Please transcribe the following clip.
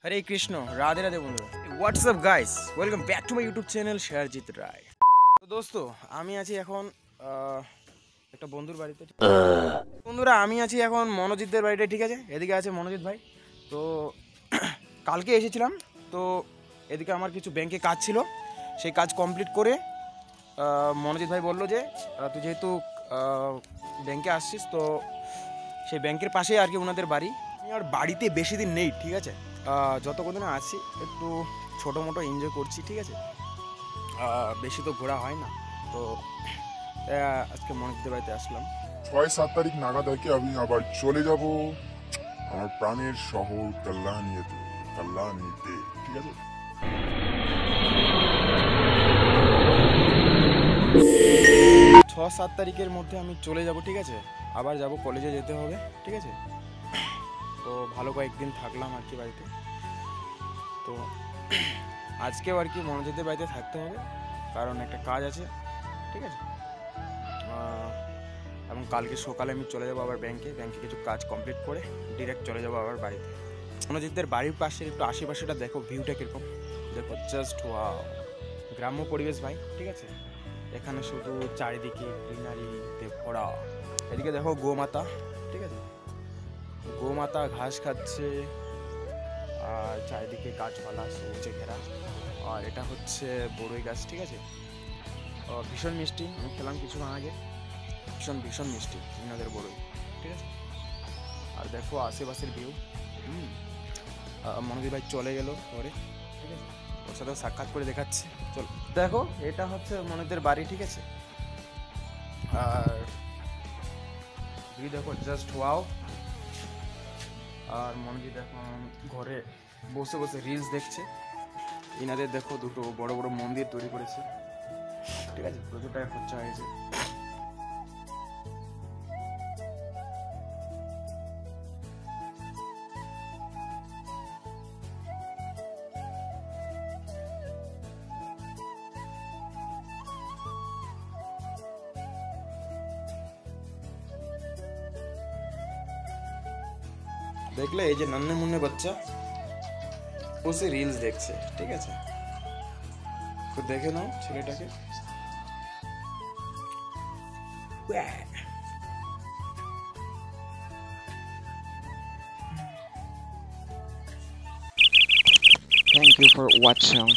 হরে কৃষ্ণ, রাধে রাধে বন্ধুরা। What's up guys, welcome back to my YouTube channel Sharjit Roy. তো দোস্ত, আমি আছি এখন একটা বন্ধুর বাড়িতে। বন্ধুরা, আমি আছি এখন মনোজিৎদের বাড়িতে, ঠিক আছে? এদিকে আছে মনোজিৎ ভাই। তো কালকে এসেছিলাম, তো এদিকে আমার কিছু ব্যাংকে কাজ ছিল, সেই কাজ কমপ্লিট করে মনোজিৎ ভাই বললো যে তুই যেহেতু ব্যাংকে আসছিস, তো সেই ব্যাংকের পাশেই আর কি ওনাদের বাড়ি। আমি আর বাড়িতে বেশি দিন নেই, ঠিক আছে? যত কদিন আছি একটু ছোটো মোটো এনজয় করছি, ঠিক আছে? বেশি তো ঘোরা হয় না, তো আজকে মনোজিৎদের বাড়িতে আসলাম। 6-7 তারিখ নাগাদ আর কি আমি আবার চলে যাব আমার প্রাণের শহর কল্যাণীতে, ঠিক আছে? 6-7 তারিখের মধ্যে আমি চলে যাব, ঠিক আছে? আবার যাব, কলেজে যেতে হবে, ঠিক আছে? তো ভালো কয়েকদিন থাকলাম আর কি বাড়িতে। তো আজকেও আর কি মনোজিৎদের বাড়িতে থাকতে হবে, কারণ একটা কাজ আছে, ঠিক আছে? এবং কালকে সকালে আমি চলে যাবো আবার ব্যাংকে কিছু কাজ কমপ্লিট করে ডিরেক্ট চলে যাবো আবার বাড়িতে। মনোজিৎদের বাড়ির পাশে একটু আশেপাশেটা দেখো, ভিউটা কীরকম দেখো, জাস্ট ওয়াও, গ্রাম্য পরিবেশ ভাই, ঠিক আছে? এখানে শুধু চারিদিকে গ্রিনারিতে ভরা। এদিকে দেখো গোমাতা, ঠিক আছে? গোমাতা ঘাস খাচ্ছে, আর চারিদিকে গাছপালা সবুজে ঘেরা। আর এটা হচ্ছে বড়ই গাছ, ঠিক আছে? ভীষণ মিষ্টি, আমি খেলাম কিছুক্ষণ আগে, ভীষণ মিষ্টি ইনাদের বড়ই, ঠিক আছে? আর দেখো আশেপাশের ভিউ। মনোজিৎ ভাই চলে গেল ঘরে, ঠিক আছে? ওর সাথে সাক্ষাৎ করে দেখাচ্ছে, চল। দেখো, এটা হচ্ছে মনোজিতের বাড়ি, ঠিক আছে? আর ভিউ দেখো, জাস্ট ওয়াও। আর মনোজিৎ এখন ঘরে বসে বসে রিলস দেখছে। ইনাদের দেখো দুটো বড় বড় মন্দির তৈরি করেছে, ঠিক আছে? প্রচুর টাকা খরচা হয়েছে। দেখলে, এই যে নন্নে মুন্নে বাচ্চা বসে রিলস দেখছে, ঠিক আছে? তো দেখে নাও ছেলেটাকে। Thank you for watching.